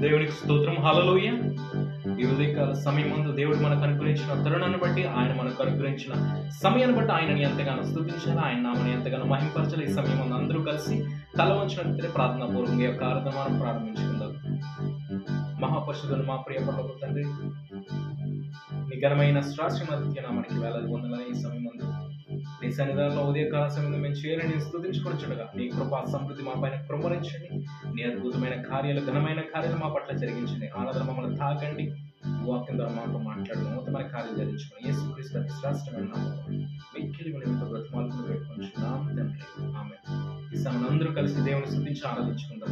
దేవునికి స్తోత్రం. హల్లెలూయా. ఈ ఉదయకాల సమయం ముందు దేవుడు మనకు అనుగ్రహించిన తరుణాన్ని బట్టి, ఆయన మనకు అనుగ్రహించిన సమయాన్ని బట్టి ఆయనని ఎంతగానో స్తుతించాలి, ఆయన నామని ఎంతగానో మహింపరచాలి. ఈ సమయం ముందు అందరూ కలిసి తల వంచినట్లయితే ప్రార్థనా పూర్వకంగా యొక్క ఆరాధన ప్రారంభించుకుందాం. మహాపరిశుద్ధుడు మా ప్రియ పరలోకపు తండ్రి, నీ ఘనమైన శ్రాశ్రమధ్య నామానికి వేలాది వందనాలు. ఈ సమయం ముందు నీ సన్నిధానంలో ఉదయకాల సమయంలో మేము చేయాలని స్తుతించుకొనిచుండగా నీ కృపా సమృద్ధి మా పైన కృమ్మరించండి. నీ అద్భుతమైన కార్యాలు, ఘనమైన కార్యాలు మా పట్ల జరిగించండి. ఆరాధన మమ్మల్ని తాకండి. వాక్యం ద్వారా మాతో మాట్లాడు, నూతనమైన కార్యాలు జరిగించుకుని యేసుక్రీస్తు అతి శ్రేష్టమైన నామములో మిక్కిలి వినయంతో బ్రతిమాలుకుని పెట్టుకొనిచున్నాం తండ్రి. ఆమేన్. ఈ సమయం అందరూ కలిసి దేవుని స్తుతించి ఆరాధించుకుందాం.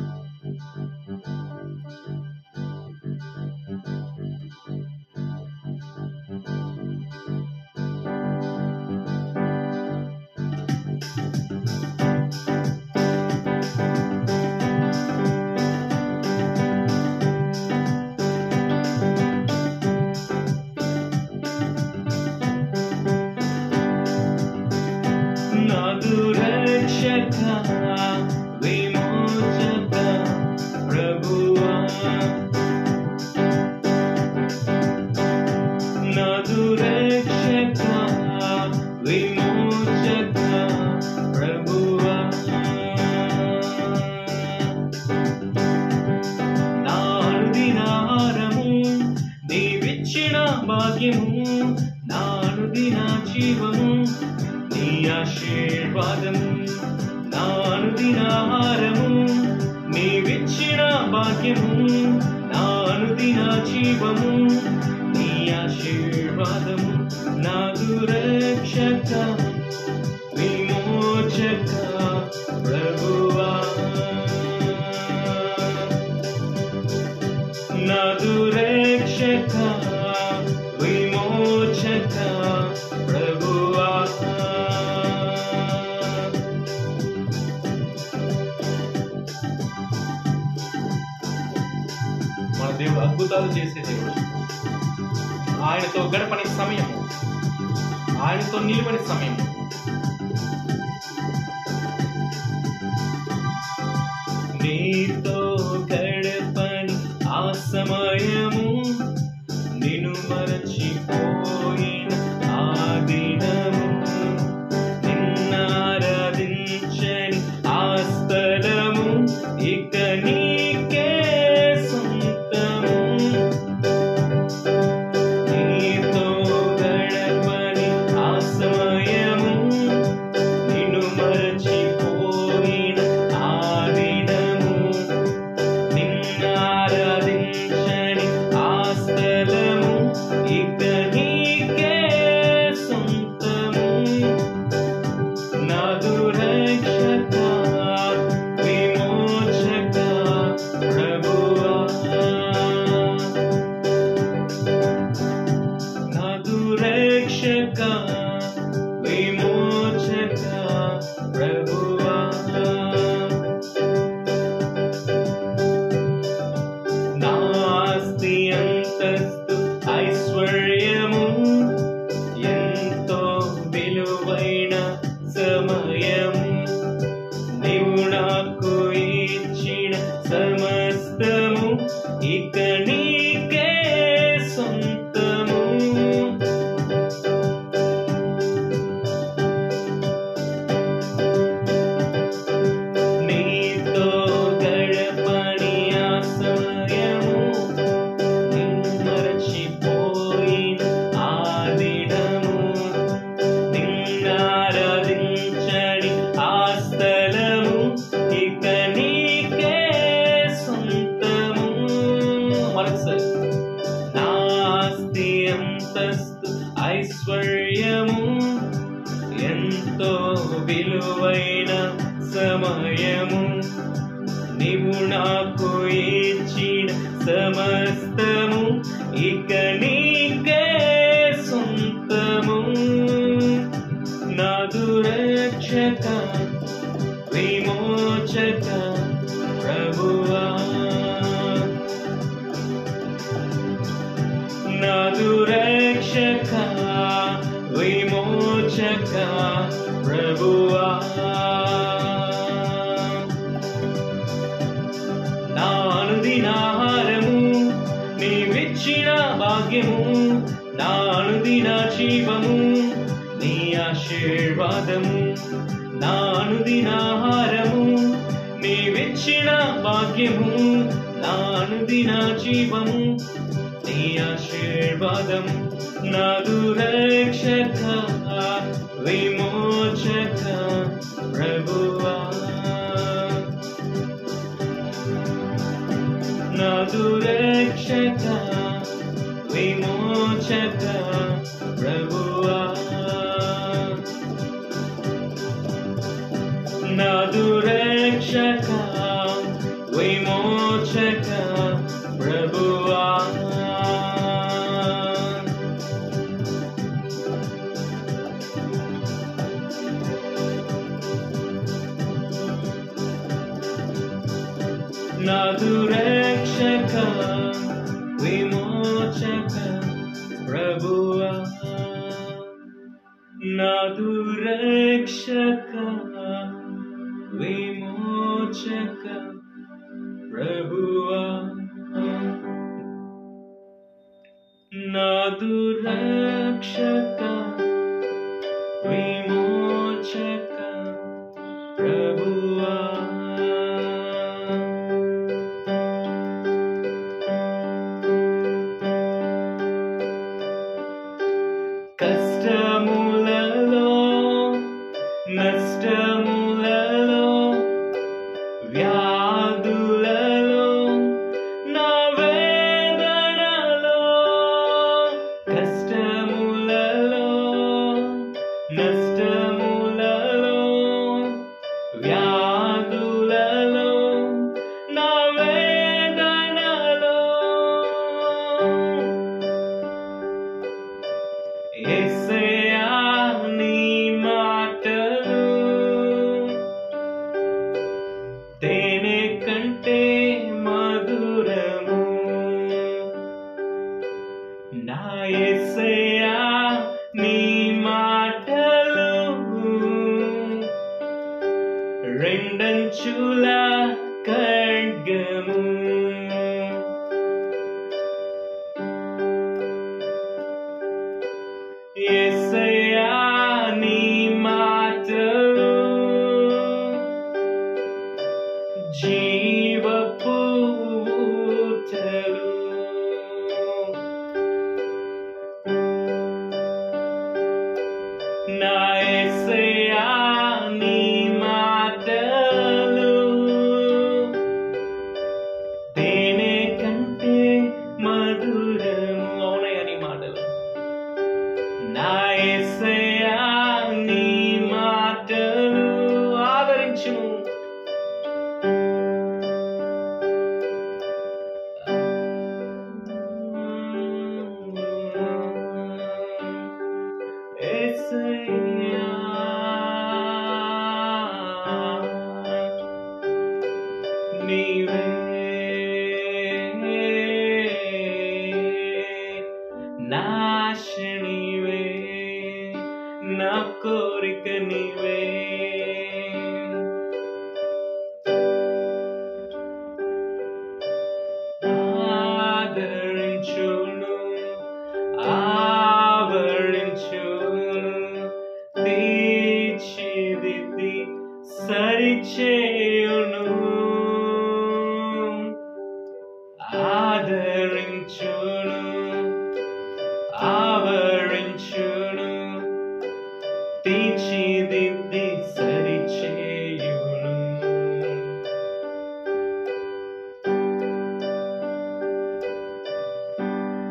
దేవుడు అద్భుతాలు చేసే దేవుడు. ఆయనతో గడపని సమయం, ఆయనతో నిలువని సమయం, నీతో గడపని ఆ సమయము, నిన్ను మరచిపోయిన ఆ దినము, నిన్నారాధించని ఆ స్థలము ఇక నీకే ఐశ్వర్యము ఎంతో విలువైన సమయము, నీవు నాకు ఇచ్చిన సమస్తము ఇక నీకే సొంతము. నాదు రక్షక విమోచక ప్రభువా, నాదు రక్షక విమోచక ప్రభువా, నా అనుదిన ఆహారము నీవిచ్చిన భాగ్యము నా అనుదిన జీవము, నీ ఆశీర్వాదము నా అనుదిన ఆహారము. నీవిచ్చిన భాగ్యము నా అనుదిన జీవము, నీ ఆశీర్వాదము. నాదు రక్షక విమోచక ప్రభువా, నాదు రక్షక విమోచక ప్రభువా, నాదు రక్షక విమోచక ప్రభువా. నాదు రక్షక విమోచక ప్రభువా, నాదు రక్షక విమోచక ప్రభువా, నాదు రక్షక విమోచక ప్రభువా. కష్టములలో నష్టములలో వ్యాధులలో నా వేదనలో, కష్టములలో నష్టములలో వ్యాధులలో నా వేదనలో, యేసయ్యా నీ మాటలు తేనె కంటే మధురము. నా యేసయ్యా నీ మాటలు రెండంచుల ఖడ్గము. యేసయ్యా నీ మాటలు జీవపు ఊటలు. నా యేసయ్యా నీ మాటలు తేనె కంటే మధురము. అవునయ్య నీ మాటలు. నా యేసయ్యా నీ మాటలు ఆదరించుము. యేసయ్యా నీవే నా ఆశ, నీవే నా కోరిక, నీవే ఆదరించును ఆవరించును తీర్చిదిద్ది సరిచేయును. ఆదరించును ఆవరించును తీర్చిదిద్ది సరిచేయును.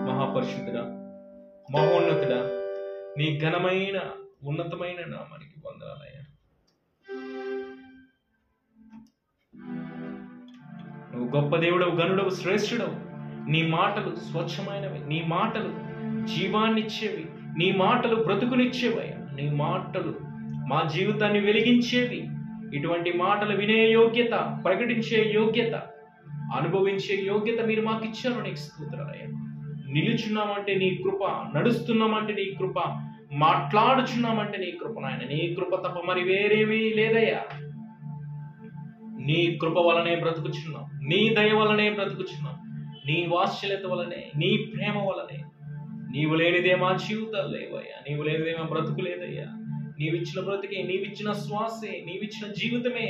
మహాపరిశుద్ధుడా, మహోన్నతుడా, నీ ఘనమైన ఉన్నతమైన నామానికి వందనాలయ్యా. నువ్వు గొప్ప దేవుడవు, గనుడవు, శ్రేష్ఠుడవు. నీ మాటలు స్వచ్ఛమైనవి, నీ మాటలు జీవాన్నిచ్చేవి, నీ మాటలు బ్రతుకునిచ్చేవయ్యా. నీ మాటలు మా జీవితాన్ని వెలిగించేవి. ఇటువంటి మాటలు వినే యోగ్యత, ప్రకటించే యోగ్యత, అనుభవించే యోగ్యత మీరు మాకు ఇచ్చారు. నీకు స్తోత్రాలయ్యా. నిలుచున్నామంటే నీ కృప, నడుస్తున్నామంటే నీ కృప, మాట్లాడుచున్నామంటే నీ కృప నాయన. నీ కృప తప్ప మరి వేరేవి లేదయ్యా. నీ కృప వలనే బ్రతుకుచున్నాం, నీ దయ వలనే బ్రతుకుచున్నాం. నీ వాత్సల్యత వలనే, నీ ప్రేమ వలనే. నీవు లేనిదే మా జీవితాలు లేవయ్యా, నీవు లేనిదే మా బ్రతుకు లేదయ్యా. నీవిచ్చిన బ్రతుకే, నీవిచ్చిన శ్వాసే, నీవిచ్చిన జీవితమే,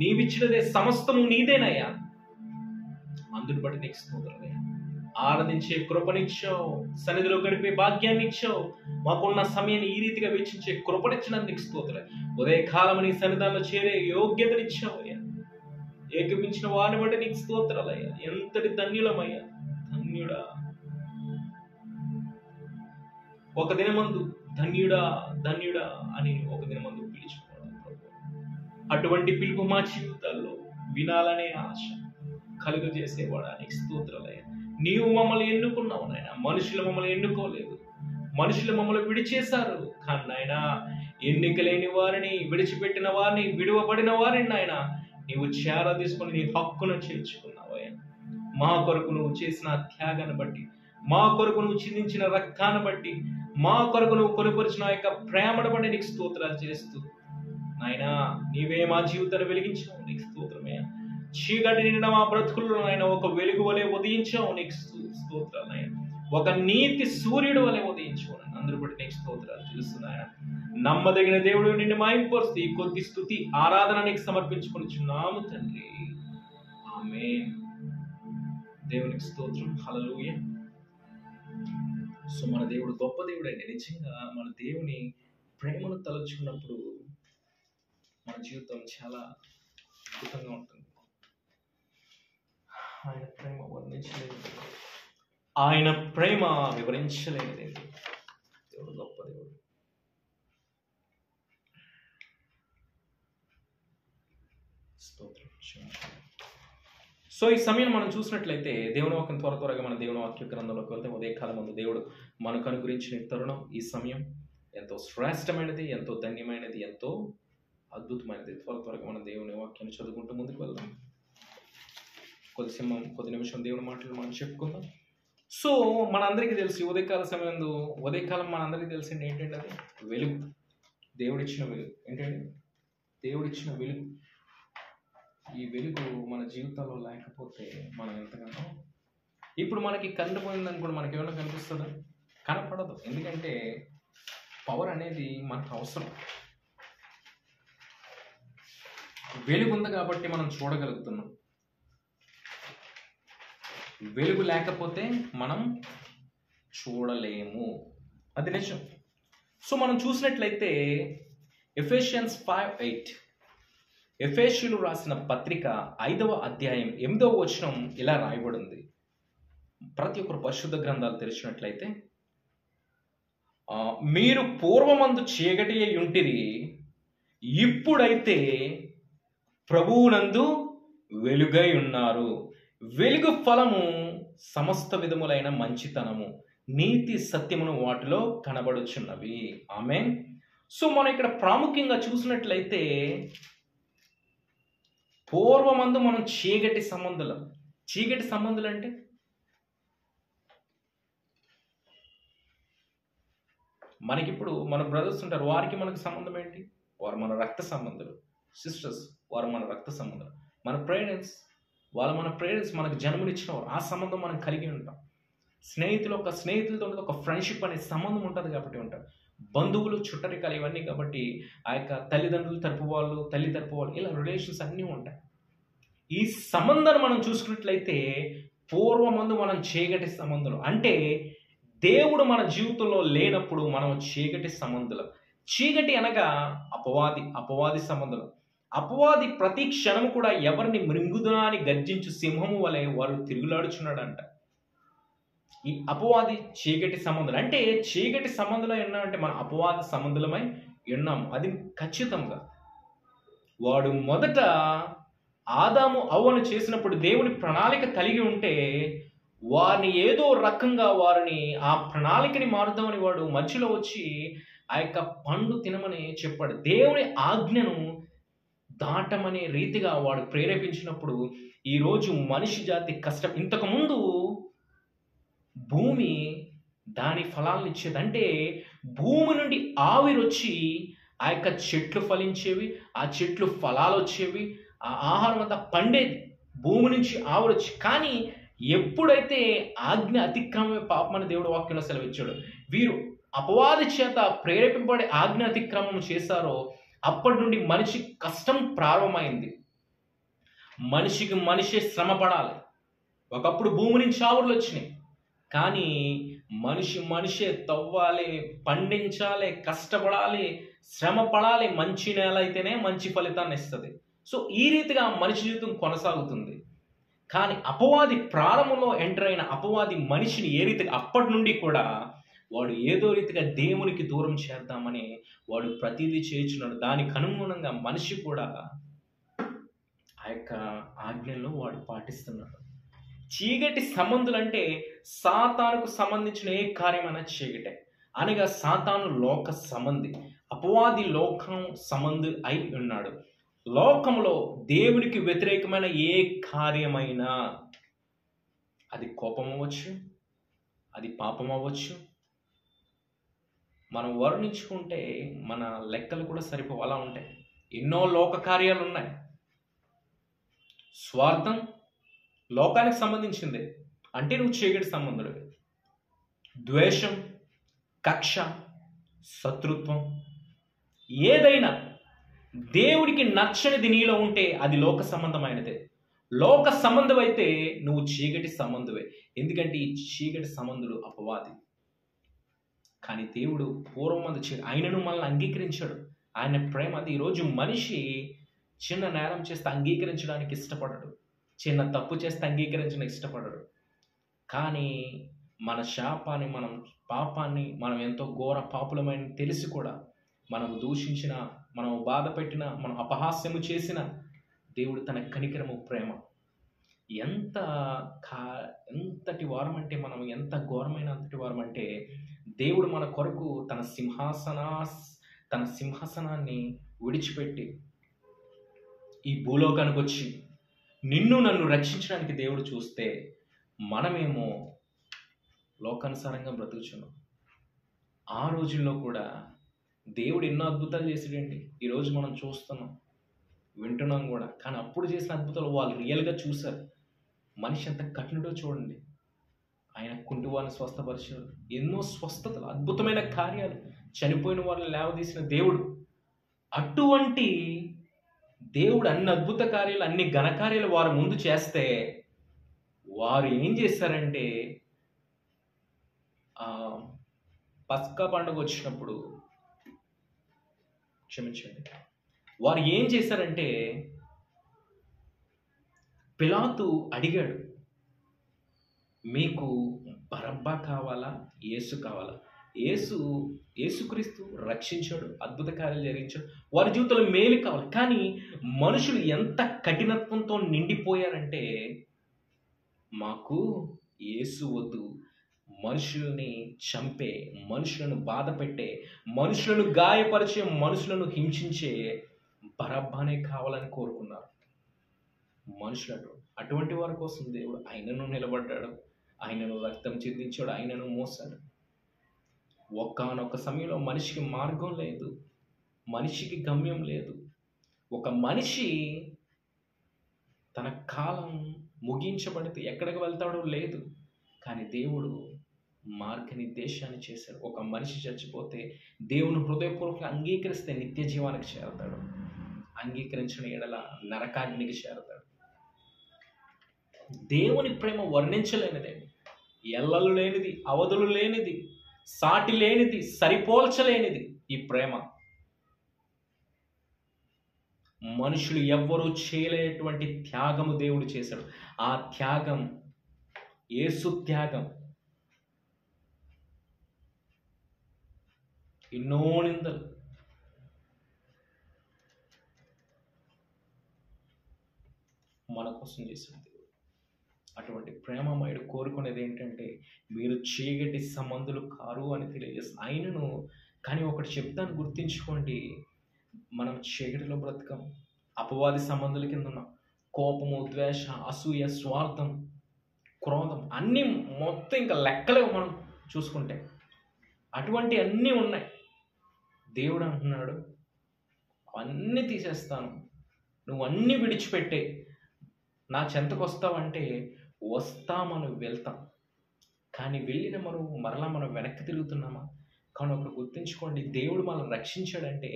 నీవిచ్చినదే సమస్తము నీదేనయ్యా. అందుని బట్టి నీకు స్తోత్రమయ్యా. ఆరాధించే కృపనిచ్చావు, సన్నిధిలో గడిపే భాగ్యాన్ని ఇచ్చావు, మాకున్న సమయాన్ని ఈ రీతిగా వెచ్చించే కృపనిచ్చినందుకు స్తోత్రం. ఉదయకాలం నీ సన్నిధానంలో చేరే యోగ్యతనిచ్చావయ్యా. ఏకమించిన వారిని బట్టి నీకు స్తోత్రాలయ్యా. ఎంతటి ధన్యులమయ్యా, ధన్యుడా. ఒక దినమందు ధన్యుడా ధన్యుడా అని ఒక దినమందు పిలుచుకోవడం ప్రభు. అటువంటి పిలుపు మా జీవితాల్లో వినాలనే ఆశ కలుగజేసేవాడా నీకు స్తోత్రాలయ్యా. నీవు మమ్మల్ని ఎన్నుకున్నావు నాయన, మనుషులు మమ్మల్ని ఎన్నుకోలేదు, మనుషులు మమ్మల్ని విడిచేశారు. కానీ నాయన, ఎన్నిక లేని వారిని, విడిచిపెట్టిన వారిని, విడువబడిన వారిని నాయన నీవు చేర తీసుకొని నీ హక్కును చేర్చుకున్నావయ్యా. మా కొరకు నువ్వు చేసిన త్యాగాన్ని బట్టి, మా కొరకు నువ్వు చిందించిన రక్తాన్ని బట్టి, మా కొరకు నువ్వు కొనుపరిచిన యొక్క ప్రేమను బట్టి నీకు స్తోత్రాలు చేస్తూ నాయన, నీవే మా జీవితాన్ని వెలిగించావు, నీకు స్తోత్రమయ్యా. చీకటి నిండిన మా బ్రతుకుల్లో ఆయన ఒక వెలుగు వలె ఉదయించావు, నీకు స్తోత్రాలు ఆయన. ఒక నీతి సూర్యుడు వలె ఉదయించావు, అందరూ బట్టి నీకు స్తోత్రాలు తెలుస్తున్నాయా. నమ్మదగిన దేవుడు నిన్ను మాయింపరుస్తూ ఈ కొద్ది స్తుతి ఆరాధన నీకు సమర్పించుకొనిచున్నాము తండ్రి. ఆమేన్. దేవునికి స్తోత్రం. హల్లెలూయా. సో మన దేవుడు గొప్ప దేవుడండి. నిజంగా మన దేవుని ప్రేమను తలుచుకున్నప్పుడు మన జీవితం చాలా అద్భుతంగా ఉంటుంది. ఆయన ప్రేమ వర్ణించలేదు, ఆయన ప్రేమ వివరించలేనిది. దేవుడు గొప్ప దేవుడు. స్తోత్రం. సో ఈ సమయం మనం చూసినట్లయితే దేవుని వాక్యం త్వరగా మన దేవుని వాక్య గ్రంథంలోకి వెళ్తే ఉదయకాలం ముందు దేవుడు మనకు అనుగ్రహించిన తరుణం, ఈ సమయం ఎంతో శ్రేష్టమైనది, ఎంతో ధన్యమైనది, ఎంతో అద్భుతమైనది. త్వరగా మన దేవుని వాక్యాన్ని చదువుకుంటూ ముందుకు వెళ్దాం. కొద్ది నిమిషం దేవుని మాటలు మనం చెప్పుకుందాం. సో మనందరికీ తెలిసి ఉదయకాల సమయంలో, ఉదయకాలం మనందరికీ తెలిసింది ఏంటంటే అది వెలుగు, దేవుడిచ్చిన వెలుగు. ఏంటంటే దేవుడిచ్చిన వెలుగు. ఈ వెలుగు మన జీవితంలో లేకపోతే మనం ఎంతగానో, ఇప్పుడు మనకి కరెంట్ పోయిందని కూడా మనకి ఏమైనా కనిపిస్తుందా? కనపడదు. ఎందుకంటే పవర్ అనేది మనకు అవసరం. వెలుగు ఉంది కాబట్టి మనం చూడగలుగుతున్నాం. వెలుగు లేకపోతే మనం చూడలేము, అది నిజం. సో మనం చూసినట్లయితే ఎఫెసియన్స్ 5:8, ఎఫెసీయులు రాసిన పత్రిక 5వ అధ్యాయం 8వ వచనం ఇలా రాయబడింది. ప్రతి ఒక్కరు పరిశుద్ధ గ్రంథాలు తెరిచినట్లయితే, మీరు పూర్వమందు చీకటి అయి ఉంటిరి, ఇప్పుడైతే ప్రభువునందు వెలుగై ఉన్నారు. వెలుగు ఫలము సమస్త విధములైన మంచితనము, నీతి, సత్యమును వాటిలో కనబడుచున్నవి. ఆమేన్. సో మనం ఇక్కడ ప్రాముఖ్యంగా చూసినట్లయితే పూర్వమందు మనం చీకటి సంబంధులం. చీకటి సంబంధులు అంటే మనకిప్పుడు మన బ్రదర్స్ ఉంటారు, వారికి మనకు సంబంధం ఏంటి? వారు మన రక్త సంబంధులు. సిస్టర్స్, వారు మన రక్త సంబంధులు. మన పేరెంట్స్, వాళ్ళు మన పేరెంట్స్, మనకు జన్మనిచ్చినవారు. ఆ సంబంధం మనం కలిగి ఉంటాం. స్నేహితులతో ఒక ఫ్రెండ్షిప్ అనే సంబంధం ఉంటుంది కాబట్టి ఉంటారు. బంధువులు, చుట్టరికాలు, ఇవన్నీ కాబట్టి ఆ యొక్క తల్లిదండ్రులు తరపు వాళ్ళు, తల్లి తరపు వాళ్ళు, ఇలా రిలేషన్స్ అన్నీ ఉంటాయి. ఈ సంబంధాన్ని మనం చూసుకున్నట్లయితే పూర్వమందు మనం చీకటి సంబంధులు. అంటే దేవుడు మన జీవితంలో లేనప్పుడు మనం చీకటి సంబంధులు. చీకటి అనగా అపవాది సంబంధులు. అపవాది ప్రతి క్షణము కూడా ఎవరిని మృంగుదునా అని గర్జించు సింహము వలె వారు తిరుగులాడుచున్నాడంట. ఈ అపవాది చీకటి సంబంధులు. అంటే చీకటి సంబంధులు ఎన్నామంటే మన అపవాది సంబంధులమై ఉన్నాము, అది ఖచ్చితంగా. వాడు మొదట ఆదాము అవ్వను చేసినప్పుడు దేవుని ప్రణాళిక కలిగి ఉంటే వారిని ఏదో రకంగా వారిని ఆ ప్రణాళికని మారుద్దామని వాడు మధ్యలో వచ్చి ఆ యొక్క పండు తినమని చెప్పాడు. దేవుని ఆజ్ఞను దాటమనే రీతిగా వాడు ప్రేరేపించినప్పుడు ఈరోజు మనిషి జాతి కష్టం. ఇంతకుముందు భూమి దాని ఫలాలను ఇచ్చేది. అంటే భూమి నుండి ఆవిరొచ్చి ఆ యొక్క చెట్లు ఫలించేవి, ఆ చెట్లు ఫలాలు వచ్చేవి, ఆ ఆహారం అంతా పండేది భూమి నుంచి ఆవిరొచ్చి. కానీ ఎప్పుడైతే ఆజ్ఞ అతిక్రమమే పాపం అని దేవుడు వాక్యంలో సెలవిచ్చాడు, వీరు అపవాది చేత ప్రేరేపింపబడి ఆజ్ఞ అతిక్రమం చేశారో అప్పటి నుండి మనిషి కష్టం ప్రారంభమైంది. మనిషికి మనిషే శ్రమ పడాలి. ఒకప్పుడు భూమి నుంచి ఆవులు వచ్చినాయి, కానీ మనిషే తవ్వాలి, పండించాలి, కష్టపడాలి, శ్రమ పడాలి. మంచి నేల అయితేనే మంచి ఫలితాన్ని ఇస్తుంది. సో ఈ రీతిగా మనిషి జీవితం కొనసాగుతుంది. కానీ అపవాది ప్రారంభంలో ఎంటర్ అయిన అపవాది మనిషిని ఏ రీతిగా అప్పటి నుండి కూడా వాడు ఏదో రీతిగా దేవునికి దూరం చేద్దామని వాడు ప్రతిదీ చేయించున్నాడు. దానికి అనుగుణంగా మనిషి కూడా ఆ యొక్క ఆజ్ఞల్లో వాడు పాటిస్తున్నాడు. చీకటి సంబంధులు అంటే సాతానుకు సంబంధించిన ఏ కార్యమైనా చీకటే. అనగా సాతాను లోక సంబంధి, అపవాది లోకం సంబంధి అయి ఉన్నాడు. లోకంలో దేవునికి వ్యతిరేకమైన ఏ కార్యమైనా, అది కోపం అవ్వచ్చు, అది పాపం అవ్వచ్చు, మనం వర్ణించుకుంటే మన లెక్కలు కూడా సరిపోవు, అలా ఉంటాయి. ఎన్నో లోక కార్యాలు ఉన్నాయి. స్వార్థం లోకానికి సంబంధించిందే, అంటే నువ్వు చీకటి సంబంధుడు. ద్వేషం, కక్ష, శత్రుత్వం, ఏదైనా దేవుడికి నచ్చనిది నీలో ఉంటే అది లోక సంబంధమైనదే. లోక సంబంధం అయితే నువ్వు చీకటి సంబంధువే. ఎందుకంటే ఈ చీకటి సంబంధుడు అపవాది. కానీ దేవుడు పూర్వం ఆయనను మనల్ని అంగీకరించాడు. ఆయన ప్రేమ అది. ఈరోజు మనిషి చిన్న నేరం చేస్తే అంగీకరించడానికి ఇష్టపడడు, చిన్న తప్పు చేస్తే అంగీకరించడానికి ఇష్టపడడు. కానీ మన శాపాన్ని, మనం పాపాన్ని, మనం ఎంతో ఘోర పాపులమైన తెలిసి కూడా మనం దూషించిన, మనం బాధ పెట్టిన, మనం అపహాస్యము చేసిన దేవుడు తన కనికరము, ప్రేమ ఎంతటి వారం అంటే, మనం ఎంత ఘోరమైన అంతటి వారం అంటే, దేవుడు మన కొరకు తన సింహాసనాన్ని విడిచిపెట్టి ఈ భూలోకానికి వచ్చి నిన్ను నన్ను రక్షించడానికి దేవుడు చూస్తే, మనమేమో లోకానుసారంగా బ్రతుకుచున్నాం. ఆ రోజుల్లో కూడా దేవుడు ఎన్నో అద్భుతాలు చేసాడండి. ఈరోజు మనం చూస్తున్నాం, వింటున్నాం కూడా. కానీ అప్పుడు చేసిన అద్భుతాలు వాళ్ళు రియల్గా చూశారు. మనిషి ఎంత కఠినుడో చూడండి. ఆయన కుంటివారిని స్వస్థపరిచాడు, ఎన్నో స్వస్థతలు, అద్భుతమైన కార్యాలు, చనిపోయిన వాళ్ళని లేవదీసిన దేవుడు. అటువంటి దేవుడు అన్ని అద్భుత కార్యాలు, అన్ని ఘనకార్యాలు వారి ముందు చేస్తే వారు ఏం చేశారంటే, పస్కా పండుగ వచ్చినప్పుడు, క్షమించండి, వారు ఏం చేశారంటే, పిలాతు అడిగాడు, మీకు బరబ్బా కావాలా, యేసు కావాలా? యేసుక్రీస్తు రక్షించాడు, అద్భుత కార్యాలు జరిగించాడు, వారి జీవితంలో మేలు కావాలి. కానీ మనుషులు ఎంత కఠినత్వంతో నిండిపోయారంటే, మాకు యేసు వద్దు, మనుషుల్ని చంపే, మనుషులను బాధ పెట్టే, మనుషులను గాయపరిచే, మనుషులను హింసించే బరబ్బానే కావాలని కోరుకున్నారు మనుషులు. అటువంటి వారి కోసం దేవుడు ఆయనను నిలబడ్డాడు, ఆయనను రక్తం చిందించాడు, ఆయనను మోసాడు. ఒకానొక సమయంలో మనిషికి మార్గం లేదు, మనిషికి గమ్యం లేదు. ఒక మనిషి తన కాలం ముగించబడితే ఎక్కడికి వెళ్తాడో లేదు. కానీ దేవుడు మార్గనిర్దేశాన్ని చేశాడు. ఒక మనిషి చచ్చిపోతే దేవుని హృదయపూర్వకంగా అంగీకరిస్తే నిత్య జీవానికి చేరతాడు, అంగీకరించిన ఎడల నరకాగ్నికి చేరతాడు. దేవుని ప్రేమ వర్ణించలేనిదే, ఎల్లలు లేనిది, అవధులు లేనిది, సాటి లేనిది, సరిపోల్చలేనిది ఈ ప్రేమ. మనుషులు ఎవ్వరూ చేయలేటువంటి త్యాగము దేవుడు చేశాడు. ఆ త్యాగం యేసు త్యాగం. ఎన్నో నిందలు, మన కోసం చేశాడు దేవుడు. అటువంటి ప్రేమమయుడు కోరుకునేది ఏంటంటే, మీరు చీకటి సంబంధులు కారు అని తెలియజేస్తుంది ఆయనను. కానీ ఒకటి చెప్తాను, గుర్తించుకోండి, మనం చీకటిలో బ్రతకం, అపవాది సంబంధుల కింద ఉన్నాం. కోపము, ద్వేష, అసూయ, స్వార్థం, క్రోధం అన్నీ మొత్తం ఇంకా లెక్కలేవు మనం చూసుకుంటే. అటువంటి అన్నీ ఉన్నాయి. దేవుడు అంటున్నాడు, అన్నీ తీసేస్తాను, నువ్వు అన్నీ విడిచిపెట్టే నా చెంతకు వస్తావంటే వస్తామని వెళ్తాం, కానీ వెళ్ళిన మరలా మనం వెనక్కి తిరుగుతున్నామా? కానీ ఒకటి గుర్తుంచుకోండి, దేవుడు మనల్ని రక్షించాడంటే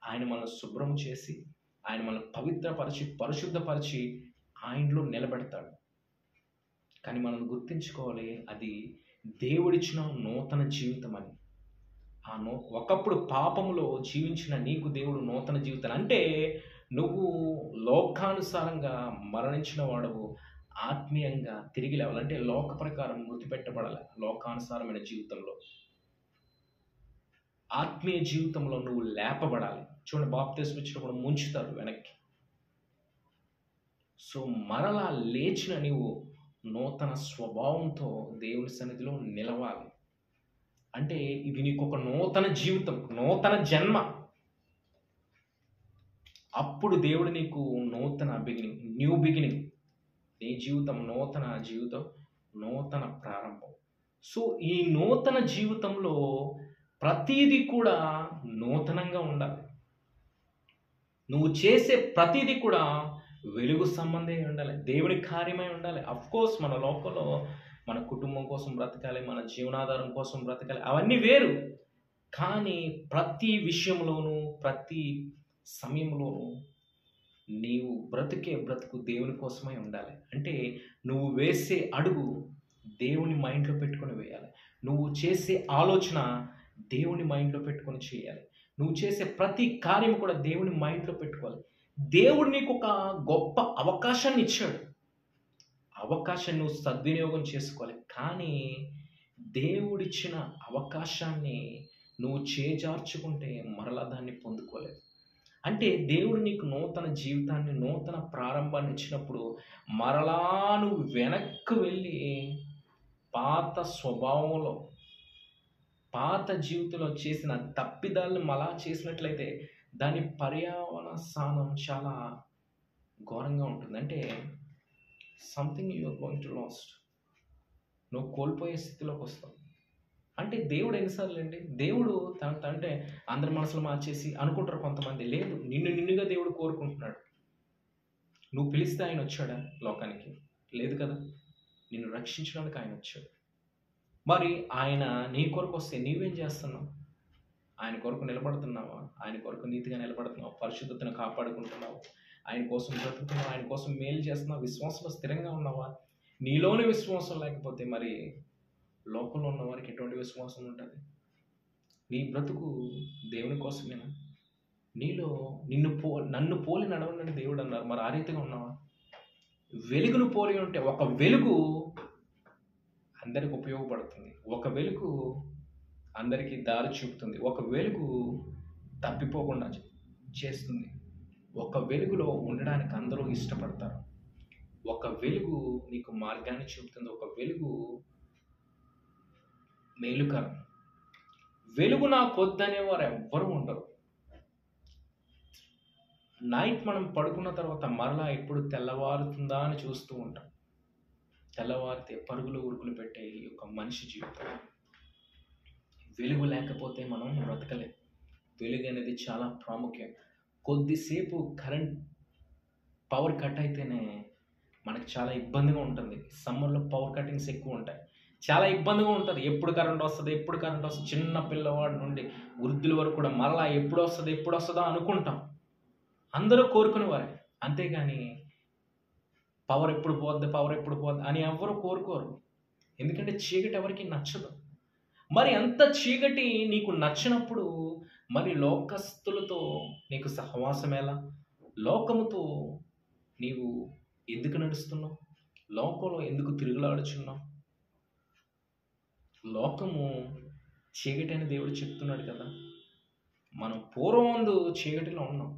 ఆయన మనల్ని శుభ్రం చేసి, ఆయన మనల్ని పవిత్రపరిచి, పరిశుద్ధపరిచి ఆయనలో నిలబెడతాడు. కానీ మనం గుర్తుంచుకోవాలి, అది దేవుడిచ్చిన నూతన జీవితం అని. ఒకప్పుడు పాపములో జీవించిన నీకు దేవుడు నూతన జీవితం అంటే నువ్వు లోకానుసారంగా మరణించిన వాడవు, ఆత్మీయంగా తిరిగి లేవాలంటే లోక ప్రకారం మృతి పెట్టబడాలి. లోకానుసారమైన జీవితంలో, ఆత్మీయ జీవితంలో నువ్వు లేపబడాలి. చూడండి, బాప్తిస్మం ఇచ్చినప్పుడు ముంచుతారు వెనక్కి. సో మరలా లేచిన నీవు నూతన స్వభావంతో దేవుని సన్నిధిలో నిలవాలి. అంటే ఇది నీకు ఒక నూతన జీవితం, నూతన జన్మ. అప్పుడు దేవుడు నీకు నూతన బిగినింగ్, న్యూ బిగినింగ్, నీ జీవితం నూతన జీవితం, నూతన ప్రారంభం. సో ఈ నూతన జీవితంలో ప్రతీది కూడా నూతనంగా ఉండాలి. నువ్వు చేసే ప్రతిదీ కూడా వెలుగు సంబంధమై ఉండాలి, దేవుని కార్యమై ఉండాలి. అఫ్కోర్స్ మన లోకంలో మన కుటుంబం కోసం బ్రతకాలి, మన జీవనాధారం కోసం బ్రతకాలి, అవన్నీ వేరు. కానీ ప్రతి విషయంలోనూ, ప్రతి సమయంలోనూ నీవు బ్రతుకు దేవుని కోసమై ఉండాలి. అంటే నువ్వు వేసే అడుగు దేవుని మైండ్లో పెట్టుకొని వేయాలి. నువ్వు చేసే ఆలోచన దేవుని మైండ్లో పెట్టుకొని చేయాలి. నువ్వు చేసే ప్రతి కార్యం కూడా దేవుని మైండ్లో పెట్టుకోవాలి. దేవుడు నీకు ఒక గొప్ప అవకాశాన్ని ఇచ్చాడు, అవకాశాన్ని నువ్వు సద్వినియోగం చేసుకోవాలి. కానీ దేవుడిచ్చిన అవకాశాన్ని నువ్వు చేజార్చుకుంటే మరలా దాన్ని పొందుకోలేదు. అంటే దేవుడు నీకు నూతన జీవితాన్ని, నూతన ప్రారంభాన్ని ఇచ్చినప్పుడు మరలా నువ్వు వెనక్కి వెళ్ళి పాత స్వభావంలో, పాత జీవితంలో చేసిన తప్పిదాలను మళ్ళా చేసినట్లయితే దాని పర్యావసానం చాలా ఘోరంగా ఉంటుంది. అంటే something you are going to lost, నువ్వు కోల్పోయే స్థితిలోకి వస్తావు. అంటే దేవుడు ఎన్నిసార్లు అండి, దేవుడు అంటే అందరి మనసులు మార్చేసి అనుకుంటారు కొంతమంది. లేదు, నిన్నుగా దేవుడు కోరుకుంటున్నాడు. నువ్వు పిలిస్తే ఆయన వచ్చాడా లోకానికి? లేదు కదా. నిన్ను రక్షించడానికి ఆయన వచ్చాడు. మరి ఆయన నీ కొరకు వస్తే నీవేం చేస్తున్నావు? ఆయన కొరకు నిలబడుతున్నావా? ఆయన కొరకు నీతిగా నిలబడుతున్నావు, పరిశుద్ధతను కాపాడుకుంటున్నావు, ఆయన కోసం బ్రతుకుతున్నావు, ఆయన కోసం మేలు చేస్తున్నావు, విశ్వాసంలో స్థిరంగా ఉన్నావా? నీలోనే విశ్వాసం లేకపోతే మరి లోకంలో ఉన్న వారికి ఎటువంటి విశ్వాసం ఉంటుంది? నీ బ్రతుకు దేవుని కోసమేనా? నీలో నన్ను పోలి నడవండి దేవుడు అన్నారు. మరి ఆ రీతిగా ఉన్నావా? వెలుగును పోలి ఉంటే, ఒక వెలుగు అందరికి ఉపయోగపడుతుంది, ఒక వెలుగు అందరికీ దారి చూపుతుంది, ఒక వెలుగు తప్పిపోకుండా చేస్తుంది, ఒక వెలుగులో ఉండడానికి అందరూ ఇష్టపడతారు, ఒక వెలుగు నీకు మార్గాన్ని చూపుతుంది, ఒక వెలుగు మేలుకరం. వెలుగు నాకు వద్దనేవారు ఎవ్వరూ ఉండరు. నైట్ మనం పడుకున్న తర్వాత మరలా ఎప్పుడు తెల్లవారుతుందా అని చూస్తూ ఉంటాం. తెల్లవారితే పరుగులు ఉరుకులు పెట్టే ఈ యొక్క మనిషి జీవితం. వెలుగు లేకపోతే మనం బ్రతకలేం. వెలుగు అనేది చాలా ప్రాముఖ్యం. కొద్దిసేపు కరెంట్ పవర్ కట్ అయితేనే మనకు చాలా ఇబ్బందిగా ఉంటుంది. సమ్మర్లో పవర్ కటింగ్స్ ఎక్కువ ఉంటాయి, చాలా ఇబ్బందిగా ఉంటుంది. ఎప్పుడు కరెంట్ వస్తుంది. చిన్న పిల్లవాడి నుండి వృద్ధుల వరకు కూడా మరలా ఎప్పుడు వస్తుందో అనుకుంటాం. అందరూ కోరుకునేవారే, అంతేగాని పవర్ ఎప్పుడు పోద్ది అని ఎవరు కోరుకోరు. ఎందుకంటే చీకటి ఎవరికి నచ్చదు. మరి అంత చీకటి నీకు నచ్చినప్పుడు మరి లోకస్తులతో నీకు సహవాసం ఎలా? లోకముతో నీవు ఎందుకు నడుస్తున్నావు? లోకంలో ఎందుకు తిరుగులాడుచున్నావు? లోకము చీకటి అని దేవుడు చెప్తున్నాడు కదా. మనం పూర్వం చీకటిలో ఉన్నాం.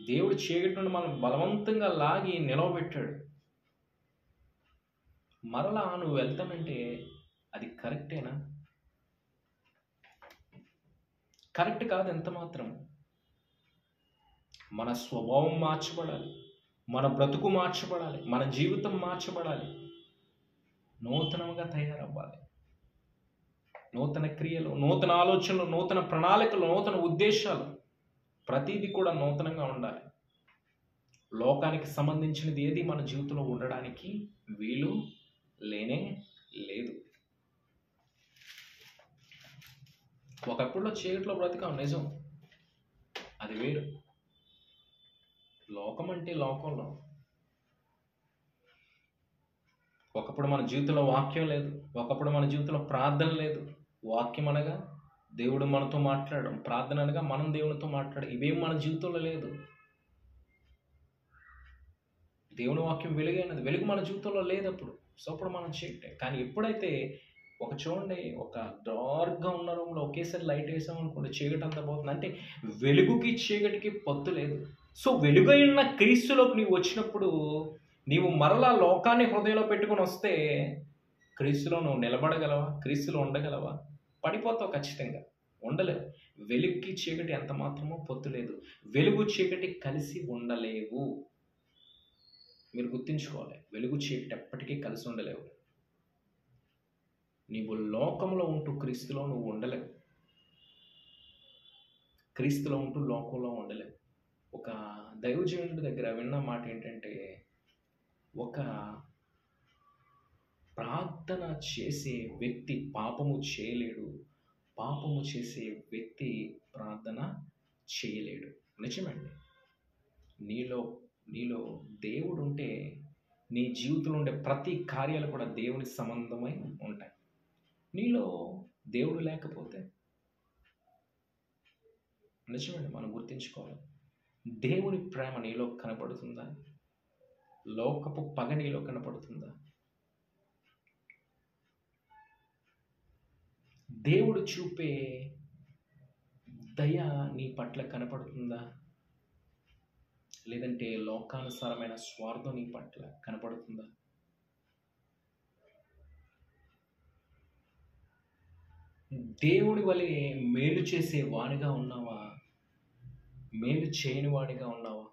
దేవుడు చీకటి నుండి మనం బలవంతంగా లాగి నిలవబెట్టాడు. మరలా నువ్వు వెళ్తానంటే అది కరెక్టేనా? కరెక్ట్ కాదు ఎంత మాత్రం. మన స్వభావం మార్చబడాలి, మన బ్రతుకు మార్చబడాలి, మన జీవితం మార్చబడాలి, నూతనంగా తయారవ్వాలి. నూతన క్రియలు, నూతన ఆలోచనలు, నూతన ప్రణాళికలు, నూతన ఉద్దేశాలు, ప్రతిదీ కూడా నూతనంగా ఉండాలి. లోకానికి సంబంధించినది ఏది మన జీవితంలో ఉండడానికి వీలు లేనే లేదు. ఒకప్పుడులో చీకట్లో బ్రతికాం, నిజం, అది వేరు. లోకం అంటే లోకంలో ఒకప్పుడు మన జీవితంలో వాక్యం లేదు, ఒకప్పుడు మన జీవితంలో ప్రార్థన లేదు. వాక్యం అనగా దేవుడు మనతో మాట్లాడడం, ప్రార్థన అనగా మనం దేవునితో మాట్లాడడం, ఇవేం మన జీవితంలో లేదు. దేవుని వాక్యం వెలుగైనది, వెలుగు మన జీవితంలో లేదు అప్పుడు. సో అప్పుడు మనం చీకటే. కానీ ఎప్పుడైతే చూడండి, ఒక డార్క్గా ఉన్న రూమ్లో ఒకేసారి లైట్ వేసామనుకోండి, చీకటి అంతా పోతుంది. అంటే వెలుగుకి చీకటికి పొత్తు లేదు. సో వెలుగైన క్రీస్తులోకి నీవు వచ్చినప్పుడు, నీవు మరలా లోకాన్ని హృదయంలో పెట్టుకుని వస్తే క్రీస్తులో నువ్వు నిలబడగలవా? క్రీస్తులో ఉండగలవా? పడిపోతావు ఖచ్చితంగా, ఉండలేవు. వెలుగుకి చీకటి ఎంత మాత్రమో పొత్తు లేదు. వెలుగు చీకటి కలిసి ఉండలేవు. మీరు గుర్తుంచుకోవాలి, వెలుగు చీకటి ఎప్పటికీ కలిసి ఉండలేవు. నీవు లోకంలో ఉంటూ క్రీస్తులో నువ్వు ఉండలేవు, క్రీస్తులో ఉంటూ లోకంలో ఉండలేవు. ఒక దైవజనుడి దగ్గర విన్న మాట ఏంటంటే, ఒక ప్రార్థన చేసే వ్యక్తి పాపము చేయలేడు, పాపము చేసే వ్యక్తి ప్రార్థన చేయలేడు. నిజమండి. నీలో దేవుడు ఉంటే నీ జీవితంలో ఉండే ప్రతి కార్యాలు కూడా దేవుని సంబంధమై ఉంటాయి. నీలో దేవుడు లేకపోతే, నిజమండి, మనం గుర్తించుకోవాలి, దేవుని ప్రేమ నీలో కనపడుతుందా? లోకపు పగ నీలో కనపడుతుందా? దేవుడు చూపే దయ నీ పట్ల కనపడుతుందా? లేదంటే లోకానుసారమైన స్వార్థం నీ పట్ల కనపడుతుందా? దేవుడి వలె మేలు చేసే వాడిగా ఉన్నావా? మేలు చేయని వాడిగా ఉన్నావా?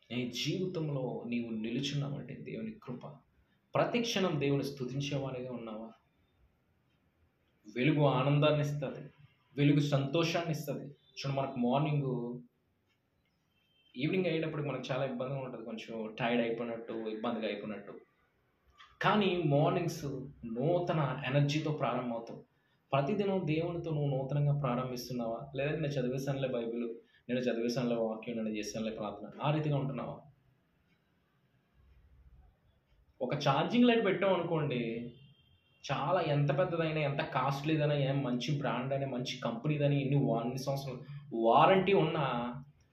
నీ జీవితంలో నీవు నిలుచున్నావంటే దేవుని కృప. ప్రతి క్షణం దేవుని స్తుతించేవాడిగా ఉన్నావా? వెలుగు ఆనందాన్ని ఇస్తుంది, వెలుగు సంతోషాన్ని ఇస్తుంది. చూడండి, మనకు ఈవినింగ్ అయ్యేటప్పుడు మనకు చాలా ఇబ్బందిగా ఉంటుంది, కొంచెం టైర్డ్ అయిపోయినట్టు, ఇబ్బందిగా అయిపోయినట్టు. కానీ మార్నింగ్స్ నూతన ఎనర్జీతో ప్రారంభమవుతావు. ప్రతిదినం దేవునితో నువ్వు నూతనంగా ప్రారంభిస్తున్నావా? లేదంటే నేను చదివేశానులే బైబిల్, నేను చదివేశానులే వాక్యం, నేను చేశానులే ప్రార్థన, ఆ రీతిగా ఉంటున్నావా? ఒక ఛార్జింగ్ లైట్ పెట్టాం అనుకోండి, చాలా ఎంత పెద్దదైనా, ఎంత కాస్ట్లీదైనా, ఏం మంచి బ్రాండ్ అయినా, మంచి కంపెనీదని, ఎన్ని సంవత్సరాలు వారంటీ ఉన్న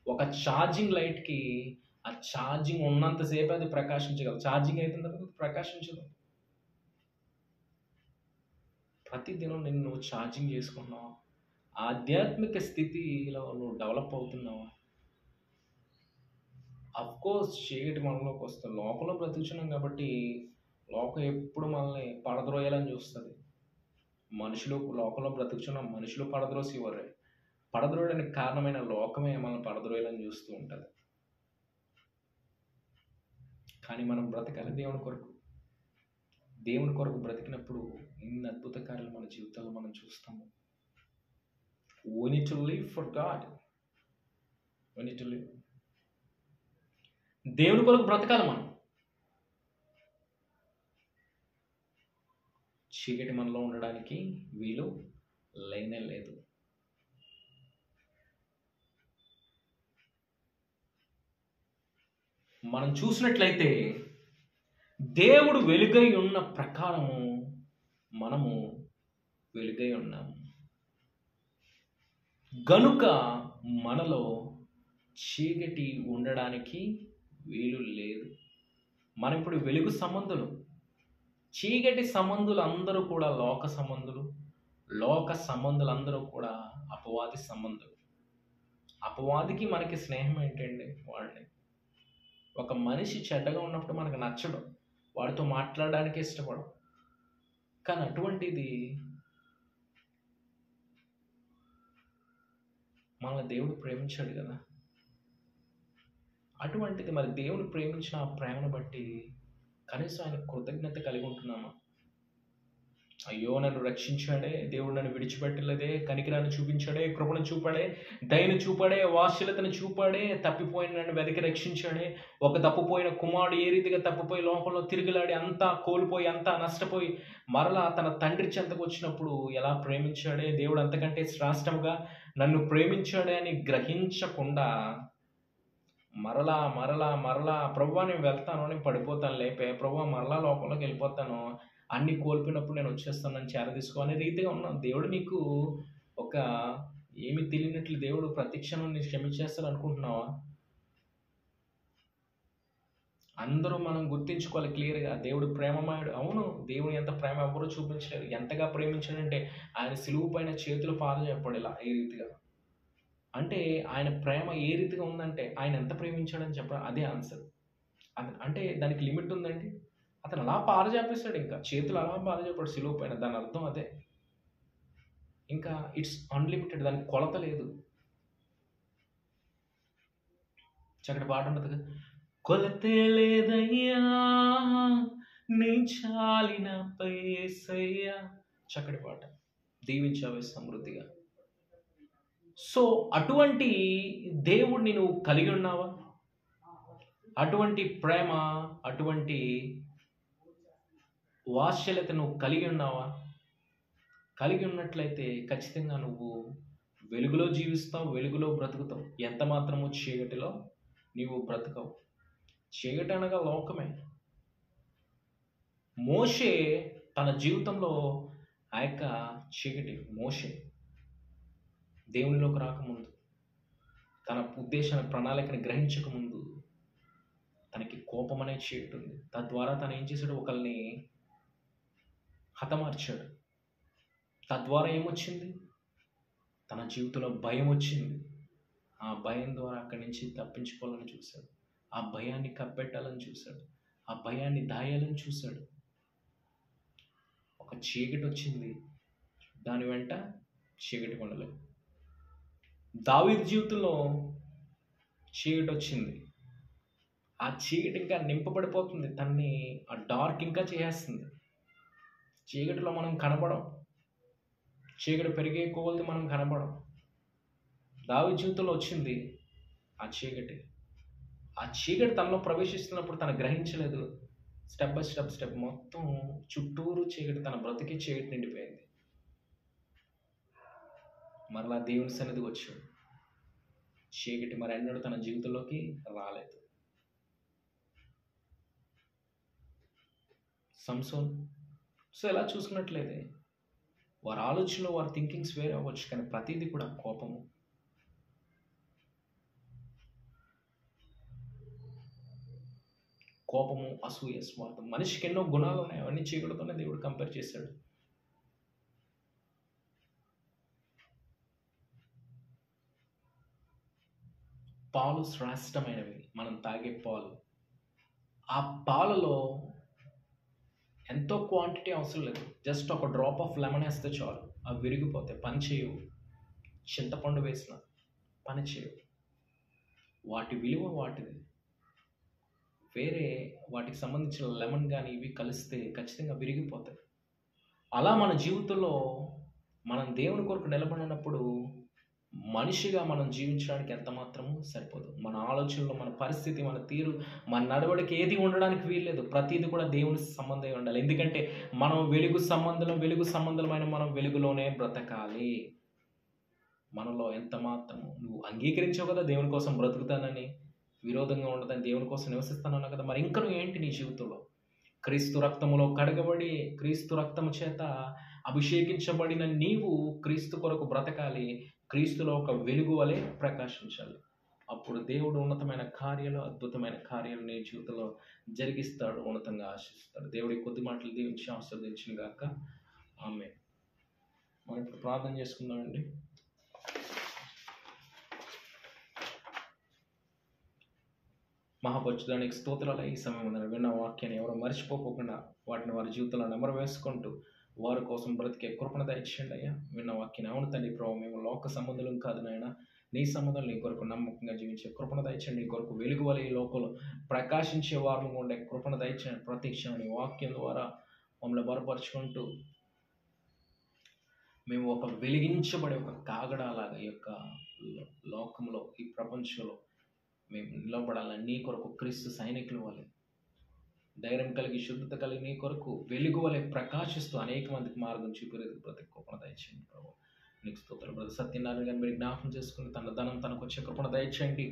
ఒక ఛార్జింగ్ లైట్కి ఆ ఛార్జింగ్ ఉన్నంతసేపు అది ప్రకాశించగలదు. ఛార్జింగ్ అయిపోయిన తర్వాత ప్రకాశించదు. ప్రతిదినం నువ్వు ఛార్జింగ్ చేసుకుంటున్నావా? ఆధ్యాత్మిక స్థితిలో నువ్వు డెవలప్ అవుతున్నావా? అఫ్కోర్స్ చీకటి మనలోకి వస్తుంది, లోకంలో బ్రతుకుతున్నాం కాబట్టి లోకం ఎప్పుడు మనల్ని పడద్రోయాలని చూస్తుంది. లోకంలో బ్రతుకుతున్నాం, మనుషులు పడద్రోసేవారే. పడద్రోయడానికి కారణమైన లోకమే మనల్ని పడద్రోయాలని చూస్తూ ఉంటుంది. కానీ మనం బ్రతకాలి దేవుని కొరకు. దేవుని కొరకు బ్రతికినప్పుడు ఇన్ని అద్భుత కార్యాలు మన జీవితాల్లో మనం చూస్తాము. We need to live for God. We need to live. దేవుని కొరకు బ్రతకాలి మనం. చీకటి మనలో ఉండడానికి వీలు లేనే లేదు. మనం చూసినట్లయితే దేవుడు వెలుగై ఉన్న ప్రకారము మనము వెలుగై ఉన్నాము గనుక మనలో చీకటి ఉండడానికి వీలు లేదు. మనం ఇప్పుడు వెలుగు సంబంధులు, చీకటి సంబంధులు అందరూ కూడా లోక సంబంధులు, లోక సంబంధులు అందరూ కూడా అపవాది సంబంధులు. అపవాదికి మనకి స్నేహం ఏంటండి? వాడిని ఒక మనిషి చెడ్డగా ఉన్నప్పుడు మనకు నచ్చడం, వాడితో మాట్లాడడానికి ఇష్టపడం. కానీ అటువంటిది మన దేవుడు ప్రేమించాడు కదా. అటువంటిది మరి దేవుడు ప్రేమించిన ఆ ప్రేమను బట్టి కనీసం ఆయన కృతజ్ఞత కలిగి ఉంటున్నామా? అయ్యో నన్ను రక్షించాడే, దేవుడు నన్ను విడిచిపెట్టలేదే, కనికరాన్ని చూపించాడే, కృపను చూపాడే, దయను చూపాడే, వాత్సల్యతను చూపాడే, తప్పిపోయిన నన్ను వెతికి రక్షించాడే. ఒక తప్పిపోయిన కుమారుడు ఏ రీతిగా తప్పిపోయి లోకంలో తిరుగులాడి అంతా కోల్పోయి అంతా నష్టపోయి మరలా తన తండ్రి చెంతకు వచ్చినప్పుడు ఎలా ప్రేమించాడే, దేవుడు అంతకంటే శ్రేష్టముగా నన్ను ప్రేమించాడే అని గ్రహించకుండా మరలా మరలా మరలా ప్రభువా నేను వెళ్తాను, నేను పడిపోతాను, లేపే ప్రభువా మరలా లోకంలోకి వెళ్ళిపోతాను, అన్ని కోల్పోయినప్పుడు నేను వచ్చేస్తానని చేరదీసుకో అనే రీతిగా ఉన్నాను. దేవుడు నీకు ఒక ఏమి తెలియనట్లు దేవుడు ప్రతి క్షణం నీకు క్షమించేస్తాడు అనుకుంటున్నావా? అందరూ మనం గుర్తించుకోవాలి క్లియర్గా, దేవుడు ప్రేమమయుడు. అవును, దేవుని ఎంత ప్రేమ ఎవరూ చూపించలేరు. ఎంతగా ప్రేమించాడంటే ఆయన సిలువు పైన చేతులు పాదజేయపడు ఇలా ఈ రీతిగా. అంటే ఆయన ప్రేమ ఏ రీతిగా ఉందంటే ఆయన ఎంత ప్రేమించాడని చెప్పడం అదే ఆన్సర్. అంటే దానికి లిమిట్ ఉందండి. అతను అలా పారజాపేశాడు, ఇంకా చేతులు అలా పారజాపాడు సిలువ పైన. దాని అర్థం అదే. ఇంకా ఇట్స్ అన్లిమిటెడ్, దానికి కొలత లేదు. చక్కటి పాట ఉంటుంది కదా, కొలతే లేదయ్యా నీ చాలినపై యేసయ్యా. చక్కటి పాట, దీవించావే సమృద్ధిగా. సో అటువంటి దేవుడిని నువ్వు కలిగి ఉన్నావా? అటువంటి ప్రేమ, అటువంటి వాత్సల్యత నువ్వు కలిగి ఉన్నావా? కలిగి ఉన్నట్లయితే ఖచ్చితంగా నువ్వు వెలుగులో జీవిస్తావు, వెలుగులో బ్రతుకుతావు. ఎంత మాత్రము చీకటిలో నీవు బ్రతకవు. చీకటి అనగా లోకమే. మోషే తన జీవితంలో ఆ యొక్క చీకటి, మోషే దేవునిలోకి రాకముందు, తన ఉద్దేశాన్ని ప్రణాళికని గ్రహించకముందు తనకి కోపం అనే చీకటి ఉంది. తద్వారా తను ఏం చేశాడు, ఒకరిని హతమార్చాడు. తద్వారా ఏమొచ్చింది, తన జీవితంలో భయం వచ్చింది. ఆ భయం ద్వారా అక్కడి నుంచి తప్పించుకోవాలని చూశాడు, ఆ భయాన్ని కప్పెట్టాలని చూశాడు, ఆ భయాన్ని దాయాలని చూశాడు. ఒక చీకటి వచ్చింది, దాని వెంట చీకటి కొండలేదు. దావీదు జీవితంలో చీకటి వచ్చింది, ఆ చీకటి ఇంకా నింపబడిపోతుంది, తన్ని ఆ డార్క్ ఇంకా చేసేస్తుంది. చీకటిలో మనం కనపడం, చీకటి పెరిగే కొలది మనం కనపడం. దావీదు జీవితంలో వచ్చింది ఆ చీకటి. ఆ చీకటి తనలో ప్రవేశిస్తున్నప్పుడు తను గ్రహించలేదు. స్టెప్ బై స్టెప్ మొత్తం చుట్టూరు చీకటి, తన బ్రతికి చీకటి నిండిపోయింది. మరలా దేవుని సన్నిధికి వచ్చాడు. చీకటి మరి ఎన్నడూ తన జీవితంలోకి రాలేదు. సంసోన్. సో ఎలా చూసుకున్నట్లయితే వారి ఆలోచనలు, వారి థింకింగ్స్ వేరే అవ్వచ్చు, కానీ ప్రతిదీ కూడా కోపము, అసూయ, స్వార్థం. మనిషికి ఎన్నో గుణాలు ఉన్నాయి, అవన్నీ చీకటితోనే దేవుడు కంపేర్ చేశాడు. పాలు శ్రేష్టమైనవి, మనం తాగే పాలు. ఆ పాలలో ఎంతో క్వాంటిటీ అవసరం లేదు, జస్ట్ ఒక డ్రాప్ ఆఫ్ లెమన్ వేస్తే చాలు, అవి విరిగిపోతాయి, పని చేయవు. చింతపండు వేసిన పని చేయవు. వాటి విలువ వాటిది. వేరే వాటికి సంబంధించిన లెమన్ కానీ ఇవి కలిస్తే ఖచ్చితంగా విరిగిపోతాయి. అలా మన జీవితంలో మనం దేవుని కొరకు నిలబడినప్పుడు మనిషిగా మనం జీవించడానికి ఎంత మాత్రము సరిపోదు. మన ఆలోచనలు, మన పరిస్థితి, మన తీరు, మన నడవడికి ఏది ఉండడానికి వీల్లేదు. ప్రతిదీ కూడా దేవుని సంబంధం ఉండాలి. ఎందుకంటే మనం వెలుగు సంబంధమైన మనం వెలుగులోనే బ్రతకాలి. మనలో ఎంత మాత్రము నువ్వు అంగీకరించావు కదా దేవుని కోసం బ్రతుకుతానని, విరోధంగా ఉండదని, దేవుని కోసం నివసిస్తానన్నా కదా, మరి ఇంకా నువ్వు ఏంటి నీ జీవితంలో? క్రీస్తు రక్తములో కడగబడి, క్రీస్తు రక్తము చేత అభిషేకించబడిన నీవు క్రీస్తు కొరకు బ్రతకాలి. క్రీస్తులో ఒక వెలుగు వలె ప్రకాశించాలి. అప్పుడు దేవుడు ఉన్నతమైన కార్యాలు, అద్భుతమైన కార్యాలు నీ జీవితంలో జరిగిస్తాడు, ఉన్నతంగా ఆశిస్తాడు. దేవుడి కొద్ది మాటలు దీవించి ఆస్వాదించిన గాక. ఆమేన్. మనం ఇప్పుడు ప్రార్థన చేసుకుందామండి. మహాపరిశుద్ధానికి స్తోత్రాలు. ఈ సమయం విన్న వాక్యాన్ని ఎవరు మర్చిపోకుండా వాటిని వారి జీవితంలో నెమరు వేసుకుంటూ వారి కోసం బ్రతికే కృపణ దయచేయండి అయ్యా. విన్న వాక్యాన్ని, అవును తండ్రి ప్రభు, మేము లోక సంబంధులం కాదు నాయన, నీ సంబంధాలు, నీ కొరకు నమ్మకంగా జీవించే కృపణ దయచేయండి. నీ కొరకు వెలుగు వలె ఈ లోకంలో ప్రకాశించే వారు ఉండే కృపణ దయచేయండి. ప్రతి క్షణం నీ వాక్యం ద్వారా మమ్మల్ని బలపరుచుకుంటూ మేము ఒక వెలిగించబడే ఒక కాగడాలాగా ఈ యొక్క లోకంలో, ఈ ప్రపంచంలో మేము నిలబడాలని నీ కొరకు క్రీస్తు సైనికుల వలె ధైర్యం కలిగి, శుద్ధత కలిగి నీ కొరకు వెలుగు వలె ప్రకాశిస్తూ అనేక మందికి మార్గం చూపిరేది ప్రతి కృపణ దయచేయండి ప్రభు. నీకు స్తోత్రం. బ్రదర్ సత్యనారాయణ గారిని మీరు జ్ఞాపకం చేసుకుని తన ధనం తనకు వచ్చే కృపణ దయచేయండి.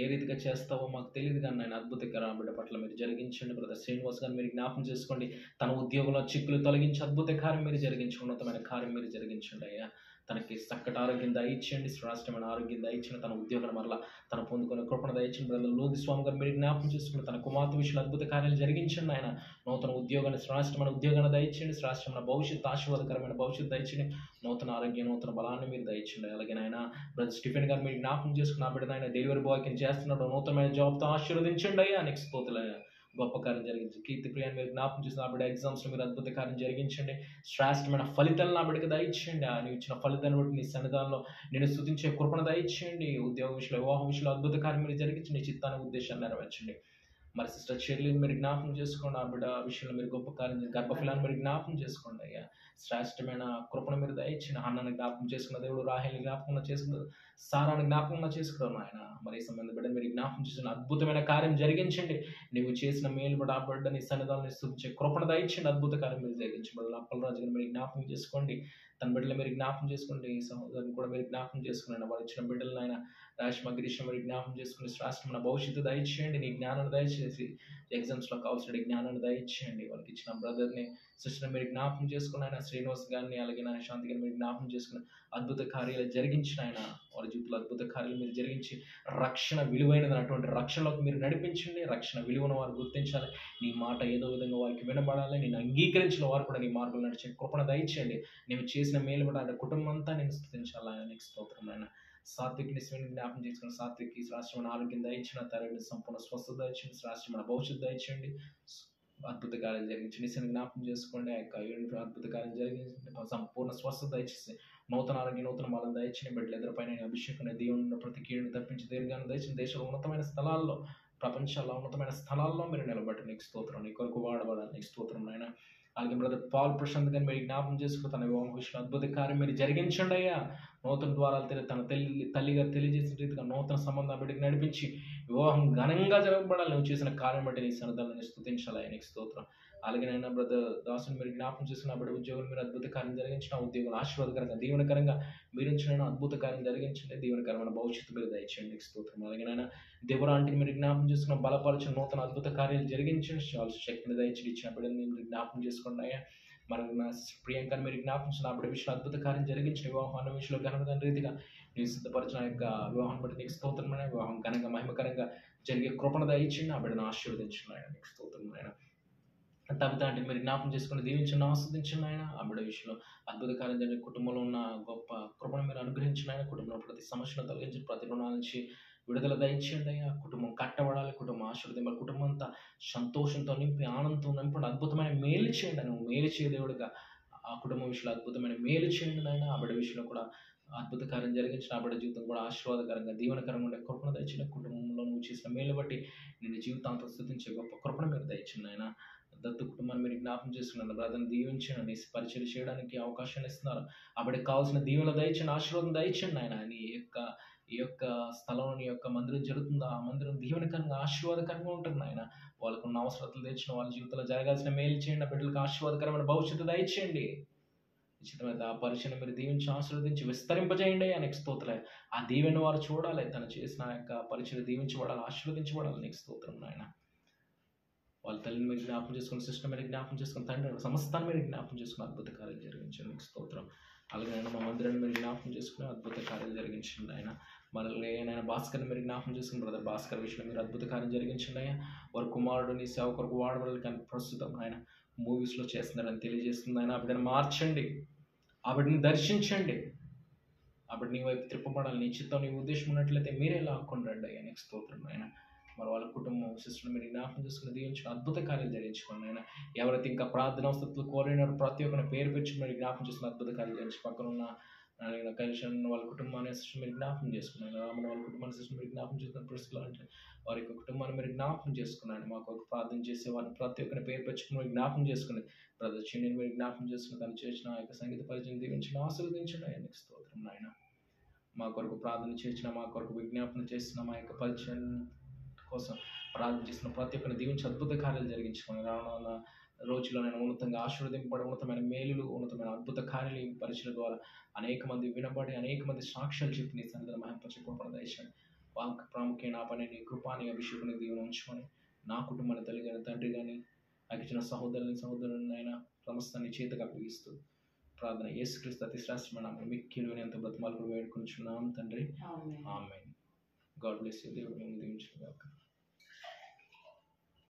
ఏ రీతిగా చేస్తావో మాకు తెలియదు కానీ ఆయన అద్భుతకర బిడ్డ పట్ల మీరు జరిగించండి. బ్రదర్ శ్రీనివాస్ గారిని మీరు జ్ఞాపకం చేసుకోండి. తన ఉద్యోగంలో చిక్కులు తొలగించి అద్భుత కార్యం మీరు జరిగించి, ఉన్నతమైన కార్యం మీరు జరిగించండి అయ్యా. తనకి చక్కటి ఆరోగ్యం దయచేయండి, శ్రేష్టమైన ఆరోగ్యం దయచేయండి. తన ఉద్యోగం మరలా తను పొందుకునే కృపణ దయచేయండి. బ్రదర్ లోది స్వామి గారు మీరు జ్ఞాపకం చేసుకుని తన కుమార్తె విషయంలో అద్భుత కార్యాలు జరిగించండి. ఆయన నూతన ఉద్యోగాన్ని, శ్రేష్టమైన ఉద్యోగాన్ని దయచేయండి. శ్రేష్టమైన భవిష్యత్తు, ఆశీర్వాదకరమైన భవిష్యత్తు దయచేయండి. నూతన ఆరోగ్యం, నూతన బలాన్ని మీరు దయచేయండి. అలాగే ఆయన బ్రదర్ స్టీఫెన్ గారు మీరు జ్ఞాపకం చేసుకుని ఆ బిడ్డ ఆయన డెలివరీ బాయ్ కింద చేస్తున్నాడు, నూతనమైన జాబ్తో ఆశీర్వదించండి అయ్యా. నెక్స్ట్ పోతులైన గొప్ప కార్యం జరిగించండి. కీర్తి ప్రియాన్ని మీరు జ్ఞాపకం చేసిన ఆ బిడ్డ ఎగ్జామ్స్లో మీరు అద్భుత కార్యం జరిగించండి. శ్రేష్టమైన ఫలితాలను నా బిడ్డకు దయచేయండి. నీవు ఇచ్చిన ఫలితాన్ని బట్టి నీ సన్నిధానంలో నేను స్తుతించే కృపణ దయచేయండి. ఉద్యోగ విషయంలో, వివాహ విషయంలో అద్భుత కార్యం మీరు జరిగించి నీ చిత్తాన్ని, ఉద్దేశాన్ని నెరవేర్చండి. మరి సిస్టర్ షెర్లీని మీరు జ్ఞాపకం చేసుకోండి. ఆ బిడ్డ విషయంలో మీరు గొప్ప కార్యం, గర్భఫలాన్ని మీరు జ్ఞాపకం చేసుకోండి అయ్యా. శ్రేష్టమైన కృపణ మీరు దయచేయండి. అన్నని జ్ఞాపకం చేసుకున్న దేవుడు, రాహేల్ని జ్ఞాపకం చేసుకున్న, సారాన్ని జ్ఞాపకం చేసుకున్నాను ఆయన. మరి ఈ సమయంలో బిడ్డ మీరు జ్ఞాపకం చేసిన అద్భుతమైన కార్యం జరిగించండి. నీవు చేసిన మేలు బట్టి ఆ బిడ్డ నీ సన్నిధానాన్ని స్తుతించే కృపణ దయచేయండి. అద్భుత కార్యం మీరు జరిగించబడాలి. అప్పలరాజు గారిని మీరు జ్ఞాపకం చేసుకోండి. తన బిడ్డలు మీరు జ్ఞాపకం చేసుకోండి. ఈ సహోదరుని కూడా మీరు జ్ఞాపకం చేసుకున్నాను. వారు ఇచ్చిన బిడ్డలను ఆయన రాష్మ గిరీష్ మీరు జ్ఞాపకం చేసుకుని శ్రేష్టమైన భవిష్యత్తు దయచేయండి. నీ జ్ఞానాన్ని దయచేసి ఎగ్జామ్స్లో కావాల్సిన జ్ఞానాన్ని దయచేయండి. వాళ్ళకి ఇచ్చిన బ్రదర్ని, సిస్టర్ని మీరు జ్ఞాపకం చేసుకుని ఆయన శ్రీనివాస్ గారిని, అలాగే నాయన శాంతి గారిని మీరు జ్ఞాపకం చేసుకుని అద్భుత కార్యాలు జరిగించిన ఆయన వారి జీవితంలో అద్భుత కార్యాలు మీరు జరిగించి రక్షణ విలువైనది అటువంటి రక్షణలోకి మీరు నడిపించండి. రక్షణ విలువను వారు గుర్తించాలి. నీ మాట ఏదో విధంగా వారికి వినబడాలి. నేను అంగీకరించిన వారు కూడా నీ మార్గంలో నడిచే కృపణ దయచేయండి. నేను చేసిన మేలు కూడా ఆయన కుటుంబం అంతా నేను స్తుతించాలి. ఆయన నీకు స్తోత్రం ఆయన. సాత్విక్ నిశ్చయం జ్ఞాపకం చేసుకుని సాత్విక్కి శ్రేష్టమైన ఆరోగ్యం దయచిన, తరగతి సంపూర్ణ స్వస్థత దయచేయండి. శ్రేష్టమైన భవిష్యత్తు దయచేయండి. అద్భుత కార్యం జరిగించి నిశ్చయం జ్ఞాపకం చేసుకోండి. ఆ యొక్క అద్భుత కార్యం జరిగించి సంపూర్ణ స్వస్థత దయచేసి నూతన ఆరోగ్యం, నూతన బలం దయచిన బిడ్డలు ఎదురుపైన అభిషేకం దేవుని ప్రతి కీడును తప్పించి దీర్ఘాన్ని దయచిన దేశంలో ఉన్నతమైన స్థలాల్లో, ప్రపంచంలో ఉన్నతమైన స్థలాల్లో మీరు నిలబడి నీకు స్తోత్రం. నీ కొరకు వాడబడాలి. నీకు స్తోత్రం ఆయన. అలాగే బ్రదర్ పాల్ ప్రశాంత్ గారిని మీరు జ్ఞాపకం చేసుకుని తన వివాహ విషయంలో అద్భుత కార్యం మీరు జరిగించండి అయ్యా. నూతన ద్వారాలు తన తల్లిగారు తెలియజేసిన రీతిగా నూతన సంబంధం బిడ్డకి నడిపించి వివాహం ఘనంగా జరగబడాలి. నువ్వు చేసిన కార్యం బట్టి నీ సన్నిధానాన్ని స్తుతించాలి. నీకు స్తోత్రం. అలాగే నైనా బ్రదర్ దాసుని మీరు జ్ఞాపకం చేసుకున్న బిడ్డ ఉద్యోగం మీరు అద్భుత కార్యం జరిగించిన, ఉద్యోగం ఆశీర్వాదకరంగా, దీవెనకరంగా మీరు ఇచ్చిన అద్భుత కార్యం జరిగించండి. దీవెనకరమైన భవిష్యత్తు మీరు దయచేయండి. నీకు స్తోత్రం. అలాగే నైనా దేవరాంటిని మీరు జ్ఞాపకం చేసుకున్న, బలపరిచిన, నూతన అద్భుత కార్యాలు జరిగించండి. చాలా శక్తిని దయచేసి ఇచ్చిన బిడ్డని మీరు జ్ఞాపకం చేసుకోండి అయ్యా. మరి నా ప్రియాంకని మీరు జ్ఞాపించిన ఆ బిడ్డ విషయంలో అద్భుత కార్యం జరిగించిన, వివాహం అన్న విషయంలో ఘనంగా రీతిగా నేను సిద్ధపరిచిన యొక్క వివాహం బట్టి నీకు స్తోత్రమైన, వివాహం ఘనంగా మహిమకరంగా జరిగే కృపణ దయచేయండి. ఆ బిడ్డను ఆశీర్వదించిన ఆయన. నీకు స్తోత్రమైన తబిత అంటే మీరు జ్ఞాపకం చేసుకుని దీవించిన, ఆస్వాదించిన ఆయన. ఆ బిడ్డ విషయంలో అద్భుత కార్యం జరిగే, కుటుంబంలో ఉన్న గొప్ప కృపను మీరు అనుగ్రహించిన ఆయన. కుటుంబంలో ప్రతి సమస్యను తొలగించి ప్రతి రుణాల నుంచి విడుదల దయచేయండి అయ్యా. కుటుంబం కట్టబడాలి, కుటుంబం ఆశీర్వదించాలి, కుటుంబం అంతా సంతోషంతో నింపి, ఆనందంతో నింపండి. అద్భుతమైన మేలు చేయండి. నువ్వు మేలు చేయ దేవుడుగా ఆ కుటుంబం విషయంలో అద్భుతమైన మేలు చేయండి నాయన. ఆ బిడ్డ విషయంలో కూడా అద్భుత కార్యం జరిగించిన, ఆ బిడ్డ జీవితం కూడా ఆశీర్వాదకరంగా, దీవెనకరంగా ఉండే కృపణ దయచిన, కుటుంబంలో నువ్వు చేసిన మేలు బట్టి నేను జీవితాంతం స్తుతించే గొప్ప కృపణ మీరు దయచిన ఆయన. దత్తు కుటుంబాన్ని మీరు జ్ఞాపకం చేసుకున్నాను. బ్రదర్ని దీవించండి, పరిచయం చేయడానికి అవకాశాన్ని ఇస్తున్నారు. అప్పటికి కావాల్సిన దీవెన దయచండి, ఆశీర్వాదం దయచండి ఆయన. ఈ యొక్క స్థలంలో నీ యొక్క మందిరం జరుగుతుందా, ఆ మందిరం దీవెనకరంగా, ఆశీర్వాదకరంగా ఉంటుంది ఆయన. వాళ్ళకున్న అవసరతలు తెచ్చిన, వాళ్ళ జీవితంలో జరగాల్సిన మేలు చేయండి. ఆ బిడ్డలకు ఆశీర్వాదకరమైన భవిష్యత్తు దయచేయండి. నిశ్చితమైన ఆ పరిచయం మీరు దీవించి, ఆశీర్వదించి, విస్తరింపజేయండి అయ్యా. నీకు స్తోత్రం. ఆ దీవెన వారు చూడాలి. తను చేసిన యొక్క పరిచయం దీవించబడాలి, ఆశీర్వదించబడాలి. నీకు స్తోత్రం నాయన. వాళ్ళ తల్లిని మీరు జ్ఞాపకం చేసుకుని, సిస్టర్ మీరు జ్ఞాపకం చేసుకుని, తండ్రి సమస్తాన్ని మీరు జ్ఞాపకం చేసుకుని అద్భుత కార్యాలు జరిగించండి. నీకు స్తోత్రం. అలాగే ఆయన మా మందిరాన్ని మీరు జ్ఞాపకం చేసుకుని అద్భుత కార్యాలు జరిగించండి ఆయన. మళ్ళీ ఆయన భాస్కర్ని మీరు జ్ఞాపకం చేసుకుని, బ్రదర్ భాస్కర్ విషయంలో మీరు అద్భుత కార్యం జరిగించండి అయ్యా. వారి కుమారుడు నీ సేవ కొరకు వాడబడాలి, కానీ ప్రస్తుతం ఆయన మూవీస్లో చేస్తున్నారని తెలియజేస్తుంది ఆయన. ఆ బిడ్డను మార్చండి, ఆ బిడ్డని దర్శించండి, ఆ బిడ్డ నీ వైపు త్రిప్పబడాలి. నీ చిత్తం, నీ ఉద్దేశం ఉన్నట్లయితే మీరే లాక్కొని రండి అయ్యా. నీకు స్తోత్రం ఆయన. మరి వాళ్ళ కుటుంబం, సిస్టర్ మీరు జ్ఞాపకం చేసుకుని దీవించుకుని అద్భుత కార్యాలు జరిగించుకోండి ఆయన. ఎవరైతే ఇంకా ప్రార్థన అవసరాలు కోరినారో ప్రతి ఒక్కరిని పేరు పెంచి మీరు జ్ఞాపకం చేసుకుని అద్భుత కార్యాలు జరిగించి, పక్కన ఉన్న ఆయన కలిసి వాళ్ళ కుటుంబాన్ని సిస్టర్ మీరు జ్ఞాపకం చేసుకున్నాను. రామన్ వాళ్ళ కుటుంబాన్ని సిస్టర్ మీరు జ్ఞాపకం చేసుకున్న పరిస్థితులు అంటే వారి యొక్క కుటుంబాన్ని మీరు జ్ఞాపకం చేసుకున్నాను. మాకు ఒక ప్రార్థన చేసే వారిని ప్రతి ఒక్కరి పేరు పెంచుకుని మీరు జ్ఞాపకం చేసుకుని బ్రదర్ చిన్ని మీరు జ్ఞాపకం చేసుకుని తను చేసిన ఆ యొక్క సంగీత పరిచయం దీవించిన ఆశీర్వదించిన ఆయనకి స్తోత్రం నాయన. మా కొరకు ప్రార్థన చేసిన, మా కొరకు విజ్ఞాపన చేసిన, మా యొక్క పరిచయం కోసం ప్రార్థన చేసిన ప్రతి ఒక్కరిని దీవించి అద్భుత కార్యాలు జరిగించుకోండి. రానున్న రోజుల్లో నేను ఉన్నతంగా ఆశీర్వదింపబడి ఉన్నతమైన మేలులు, ఉన్నతమైన అద్భుత కార్యాలు ఈ పరిచయం ద్వారా అనేక మంది వినబడి అనేక మంది సాక్ష్యాలు చెప్పి నీ సన్నిధిలో మహింపరచుకోవడం దయచేయండి. ప్రాముఖ్యంగా నా పని నీ కృపాని అభిషేకుని దీవెన ఉంచుకొని నా కుటుంబాన్ని తల్లి కానీ తండ్రి కానీ నాకు ఇచ్చిన సహోదరుని అయినా సమస్తాన్ని చేతకు అప్పగిస్తూ ప్రార్థన యేసుక్రీస్తు అతి శ్రేష్టమైన మిక్కిలు ఎంత బ్రతిమాలు వేడుకొంచున్నాం తండ్రి. ఆమేన్. God bless you. దేవుడు దీవించుగాక.